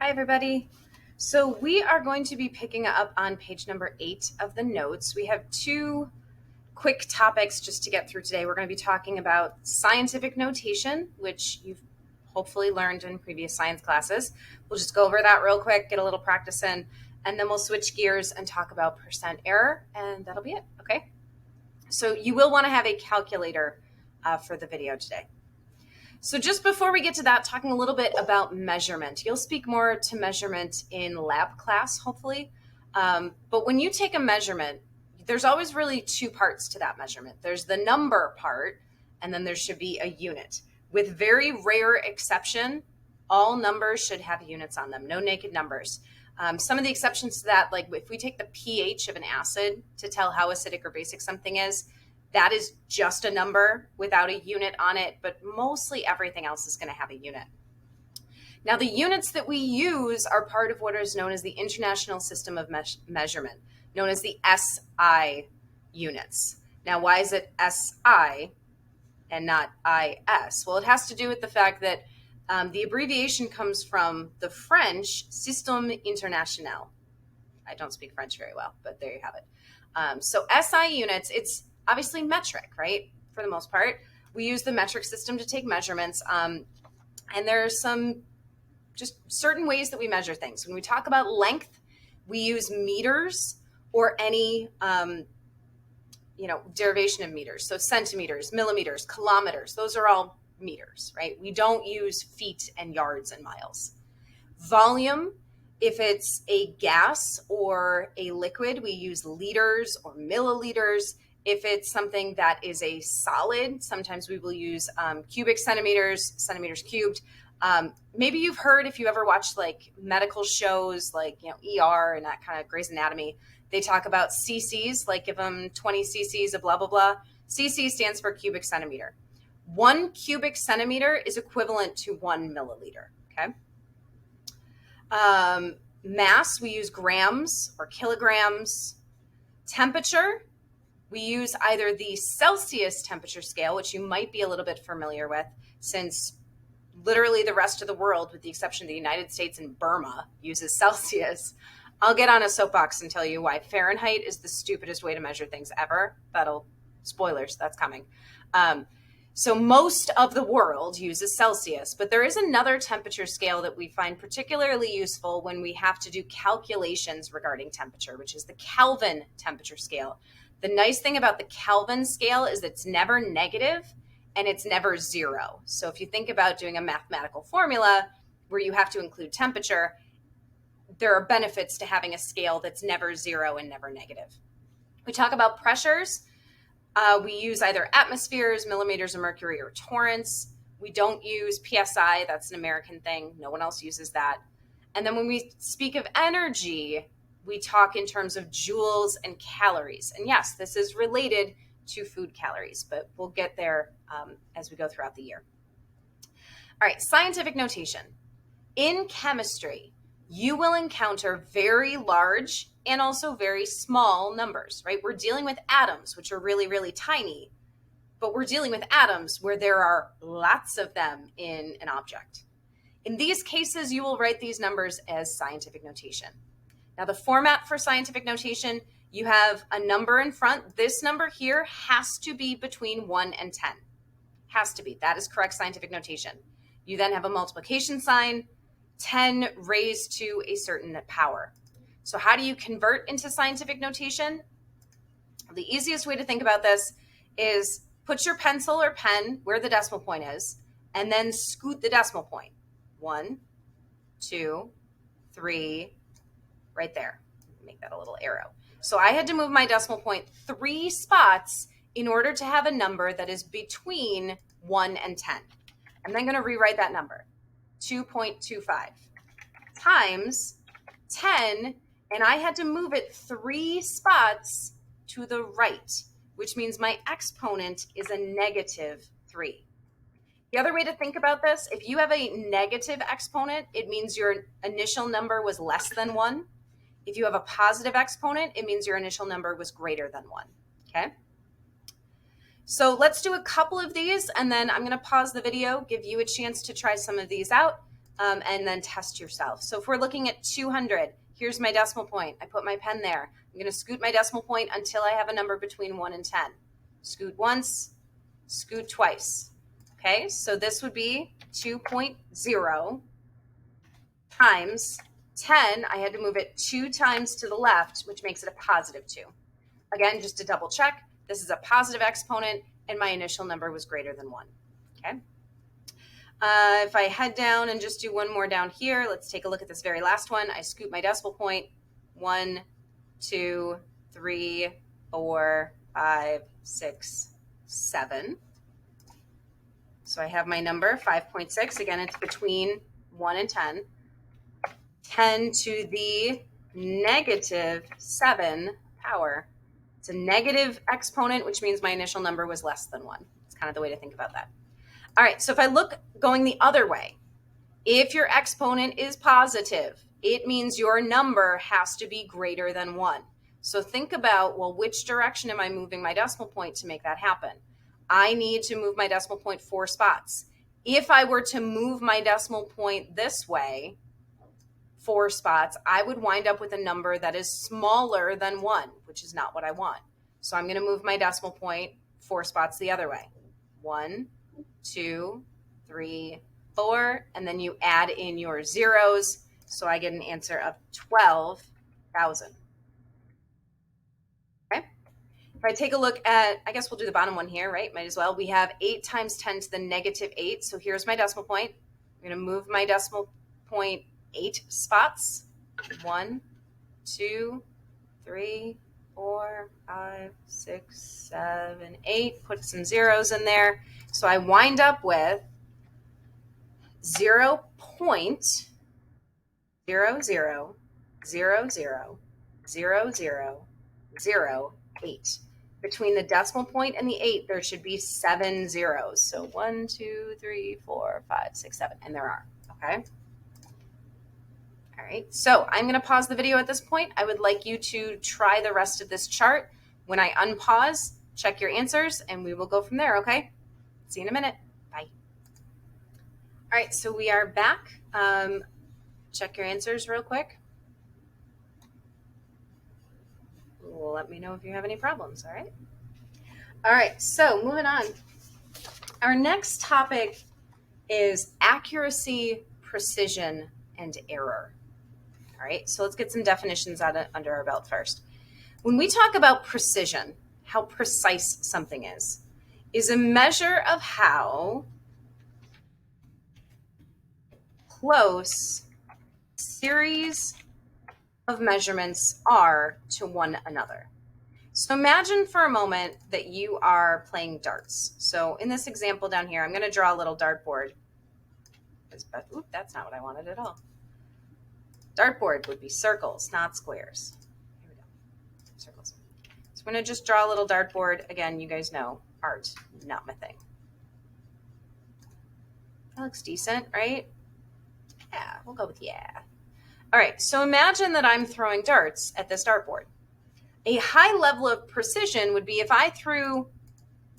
Hi, everybody. So we are going to be picking up on page number 8 of the notes. We have two quick topics just to get through today. We're going to be talking about scientific notation, which you've hopefully learned in previous science classes. We'll just go over that real quick, get a little practice in, and then we'll switch gears and talk about percent error, and that'll be it, okay? So you will want to have a calculator for the video today. So just before we get to that, talking a little bit about measurement. You'll speak more to measurement in lab class, hopefully. But when you take a measurement, there's always really two parts to that measurement. There's the number part, and then there should be a unit. With very rare exception, all numbers should have units on them, no naked numbers. Some of the exceptions to that, like if we take the pH of an acid to tell how acidic or basic something is, that is just a number without a unit on it, but mostly everything else is going to have a unit. Now, the units that we use are part of what is known as the International System of Measurement, known as the SI units. Now, why is it SI and not IS? Well, it has to do with the fact that the abbreviation comes from the French Système International. I don't speak French very well, but there you have it. So SI units, it's obviously metric, right? For the most part, we use the metric system to take measurements. And there are some just certain ways that we measure things. When we talk about length, we use meters or any, derivation of meters. So centimeters, millimeters, kilometers, those are all meters, right? We don't use feet and yards and miles. Volume, if it's a gas or a liquid, we use liters or milliliters. If it's something that is a solid, sometimes we will use cubic centimeters, centimeters cubed. Maybe you've heard, if you ever watched like medical shows like, ER and that kind of Grey's Anatomy, they talk about cc's, like give them 20 cc's of blah, blah, blah. cc stands for cubic centimeter. 1 cubic centimeter is equivalent to 1 milliliter, okay? Mass, we use grams or kilograms. Temperature, we use either the Celsius temperature scale, which you might be a little bit familiar with, since literally the rest of the world, with the exception of the United States and Burma, uses Celsius. I'll get on a soapbox and tell you why Fahrenheit is the stupidest way to measure things ever. Spoilers, that's coming. So most of the world uses Celsius, but there is another temperature scale that we find particularly useful when we have to do calculations regarding temperature, which is the Kelvin temperature scale. The nice thing about the Kelvin scale is it's never negative and it's never zero. So if you think about doing a mathematical formula where you have to include temperature, there are benefits to having a scale that's never zero and never negative. We talk about pressures. We use either atmospheres, millimeters of mercury, or torrents. We don't use PSI. That's an American thing. No one else uses that. And then when we speak of energy, we talk in terms of joules and calories. And yes, this is related to food calories, but we'll get there as we go throughout the year. All right, scientific notation. In chemistry, you will encounter very large and also very small numbers, right? We're dealing with atoms, which are really, really tiny, but we're dealing with atoms where there are lots of them in an object. In these cases, you will write these numbers as scientific notation. Now, the format for scientific notation, you have a number in front. This number here has to be between 1 and 10. Has to be. That is correct scientific notation. You then have a multiplication sign, 10 raised to a certain power. So how do you convert into scientific notation? The easiest way to think about this is put your pencil or pen where the decimal point is, and then scoot the decimal point. 1, 2, 3, right there. Make that a little arrow. So I had to move my decimal point 3 spots in order to have a number that is between 1 and 10. I'm then going to rewrite that number. 2.25 times 10, and I had to move it 3 spots to the right, which means my exponent is a negative 3. The other way to think about this, if you have a negative exponent, it means your initial number was less than 1. If you have a positive exponent, it means your initial number was greater than 1, okay? So let's do a couple of these, and then I'm going to pause the video, give you a chance to try some of these out. and then test yourself. So if we're looking at 200, here's my decimal point. I put my pen there. I'm going to scoot my decimal point until I have a number between 1 and 10. Scoot once, scoot twice. Okay, so this would be 2.0 times 10. I had to move it 2 times to the left, which makes it a positive 2. Again, just to double check, this is a positive exponent, and my initial number was greater than 1. Okay. If I head down and just do one more down here, let's take a look at this very last one. I scoot my decimal point. 1, 2, 3, 4, 5, 6, 7. So I have my number, 5.6. Again, it's between 1 and 10. 10 to the negative 7 power. It's a negative exponent, which means my initial number was less than 1. It's kind of the way to think about that. All right, so if I look going the other way, if your exponent is positive, it means your number has to be greater than 1. So think about, well, which direction am I moving my decimal point to make that happen? I need to move my decimal point 4 spots. If I were to move my decimal point this way, 4 spots, I would wind up with a number that is smaller than 1, which is not what I want. So I'm going to move my decimal point 4 spots the other way. 1, 2, 3, 4, and then you add in your zeros. So I get an answer of 12,000. Okay. If I take a look at, I guess we'll do the bottom one here, right? Might as well. We have 8 times 10 to the negative 8. So here's my decimal point. I'm going to move my decimal point 8 spots. 1, 2, 3, 4, 5, 6, 7, 8. Put some zeros in there. So I wind up with 0.00000008. Between the decimal point and the 8, there should be 7 zeros. So 1, 2, 3, 4, 5, 6, 7, and there are. Okay. All right. So I'm going to pause the video at this point. I would like you to try the rest of this chart. When I unpause, check your answers, and we will go from there. Okay. See you in a minute. Bye. All right, so we are back. Check your answers real quick. Let me know if you have any problems, all right? All right, so moving on. Our next topic is accuracy, precision, and error. All right, so let's get some definitions under our belt first. When we talk about precision, how precise something is a measure of how close series of measurements are to one another. So imagine for a moment that you are playing darts. So in this example down here, I'm going to draw a little dartboard. Oop, that's not what I wanted at all. Dartboard would be circles, not squares. Here we go. Circles. So I'm going to just draw a little dartboard. Again, you guys know art, not my thing. That looks decent, right? Yeah, we'll go with yeah. All right, so imagine that I'm throwing darts at this dartboard. A high level of precision would be if I threw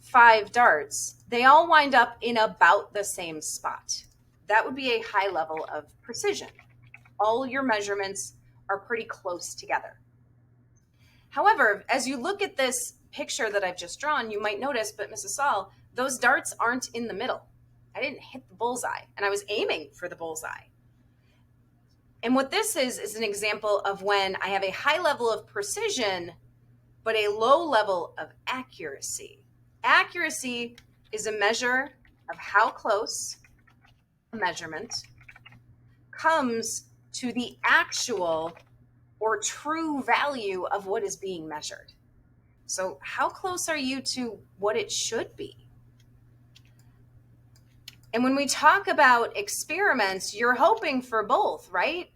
5 darts, they all wind up in about the same spot. That would be a high level of precision. All your measurements are pretty close together. However, as you look at this picture that I've just drawn, you might notice, but Mrs. Saul, those darts aren't in the middle. I didn't hit the bullseye, and I was aiming for the bullseye. And what this is an example of when I have a high level of precision, but a low level of accuracy. Accuracy is a measure of how close a measurement comes to the actual or true value of what is being measured. So how close are you to what it should be? And when we talk about experiments, you're hoping for both, right?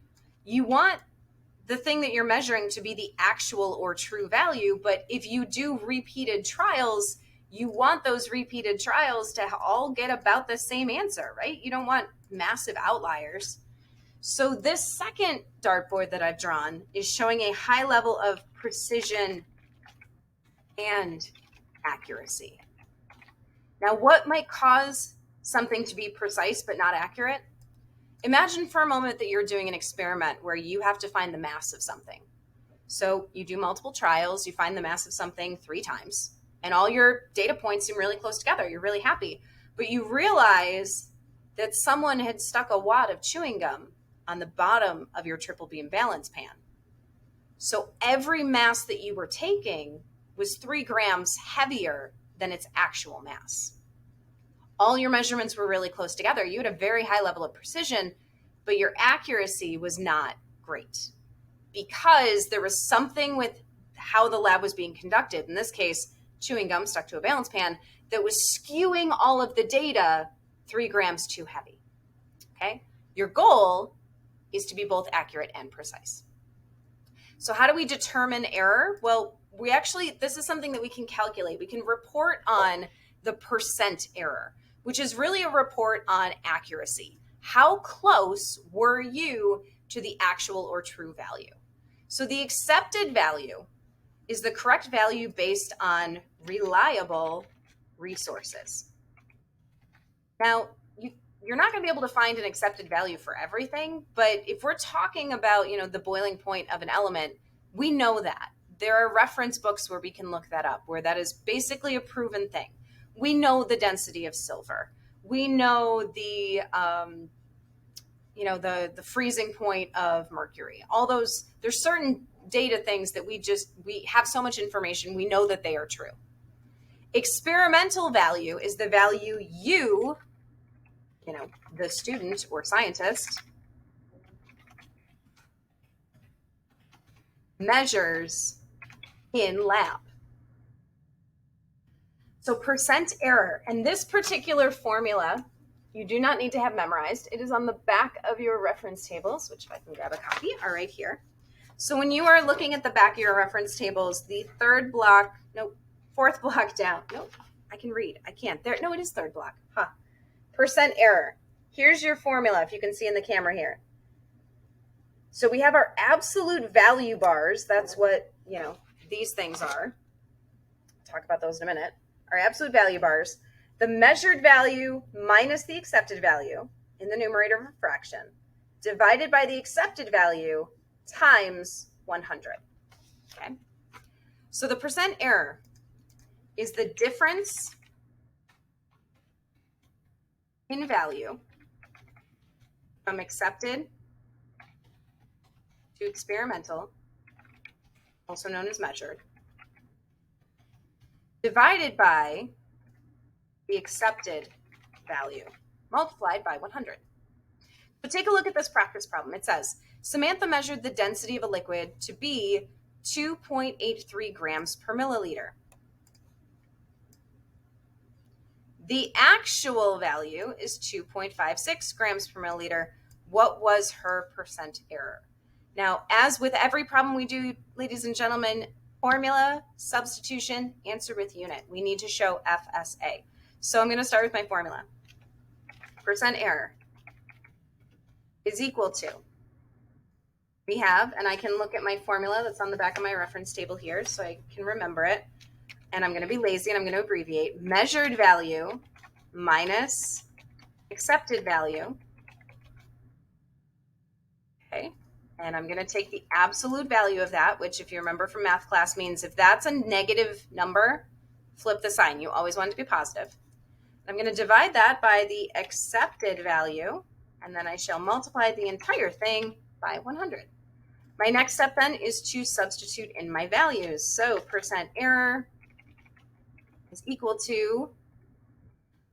You want the thing that you're measuring to be the actual or true value, but if you do repeated trials, you want those repeated trials to all get about the same answer, right? You don't want massive outliers. So this second dartboard that I've drawn is showing a high level of precision and accuracy. Now, what might cause something to be precise but not accurate? Imagine for a moment that you're doing an experiment where you have to find the mass of something. So you do multiple trials, you find the mass of something 3 times, and all your data points seem really close together. You're really happy. But you realize that someone had stuck a wad of chewing gum on the bottom of your triple beam balance pan. So every mass that you were taking was 3 grams heavier than its actual mass. All your measurements were really close together. You had a very high level of precision, but your accuracy was not great because there was something with how the lab was being conducted. In this case, chewing gum stuck to a balance pan that was skewing all of the data 3 grams too heavy. Okay? Your goal is to be both accurate and precise. So how do we determine error? Well, this is something that we can calculate. We can report on the percent error, which is really a report on accuracy. How close were you to the actual or true value? So the accepted value is the correct value based on reliable resources. Now, you're not going to be able to find an accepted value for everything, but if we're talking about, the boiling point of an element, we know that. There are reference books where we can look that up, where that is basically a proven thing. We know the density of silver. We know the freezing point of mercury. All those, there's certain data things that we have so much information, we know that they are true. Experimental value is the value the student or scientist measures in lab. So percent error, and this particular formula, you do not need to have memorized. It is on the back of your reference tables, which if I can grab a copy, are right here. So when you are looking at the back of your reference tables, the fourth block down. Nope, I can read. I can't. It is third block. Percent error. Here's your formula, if you can see in the camera here. So we have our absolute value bars. That's what, these things are. I'll talk about those in a minute. Our absolute value bars. The measured value minus the accepted value in the numerator of a fraction divided by the accepted value times 100. Okay. So the percent error is the difference in value from accepted to experimental, also known as measured, divided by the accepted value multiplied by 100. But take a look at this practice problem. It says, Samantha measured the density of a liquid to be 2.83 grams per milliliter. The actual value is 2.56 grams per milliliter. What was her percent error? Now, as with every problem we do, ladies and gentlemen, formula, substitution, answer with unit. We need to show FSA. So I'm going to start with my formula. Percent error is equal to, we have, and I can look at my formula that's on the back of my reference table here so I can remember it. And I'm going to be lazy and I'm going to abbreviate. Measured value minus accepted value. Okay. And I'm going to take the absolute value of that, which if you remember from math class means if that's a negative number, flip the sign. You always want it to be positive. I'm going to divide that by the accepted value, and then I shall multiply the entire thing by 100. My next step then is to substitute in my values. So percent error is equal to,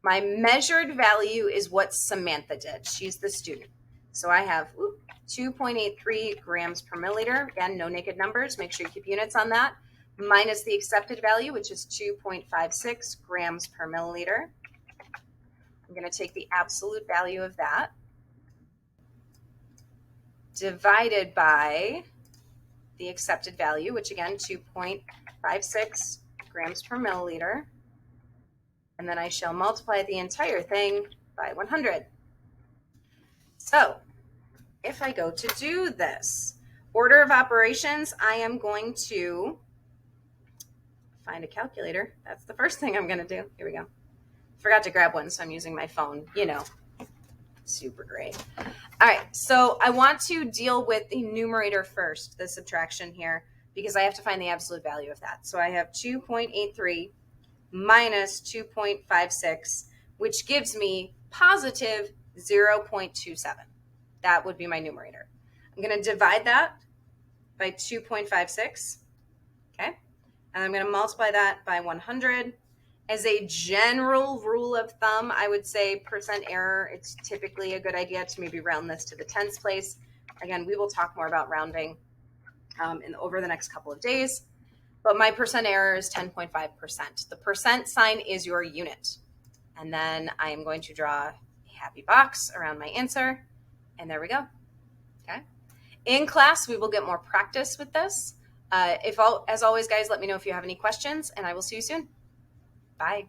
my measured value is what Samantha did. She's the student. So I have 2.83 grams per milliliter. Again, no naked numbers. Make sure you keep units on that. Minus the accepted value, which is 2.56 grams per milliliter. I'm going to take the absolute value of that divided by the accepted value, which again, 2.56 grams per milliliter. And then I shall multiply the entire thing by 100. So if I go to do this, order of operations, I am going to find a calculator. That's the first thing I'm going to do. Here we go. Forgot to grab one, so I'm using my phone. Super great. All All right, so I want to deal with the numerator first, the subtraction here, because I have to find the absolute value of that. So I have 2.83 minus 2.56, which gives me positive 0.27. That would be my numerator. I'm going to divide that by 2.56, okay? And I'm going to multiply that by 100. As a general rule of thumb, I would say percent error, it's typically a good idea to maybe round this to the tens place. Again, we will talk more about rounding over the next couple of days, but my percent error is 10.5%. The percent sign is your unit. And then I am going to draw a happy box around my answer, and there we go, okay? In class, we will get more practice with this. As always, guys, let me know if you have any questions, and I will see you soon. Bye.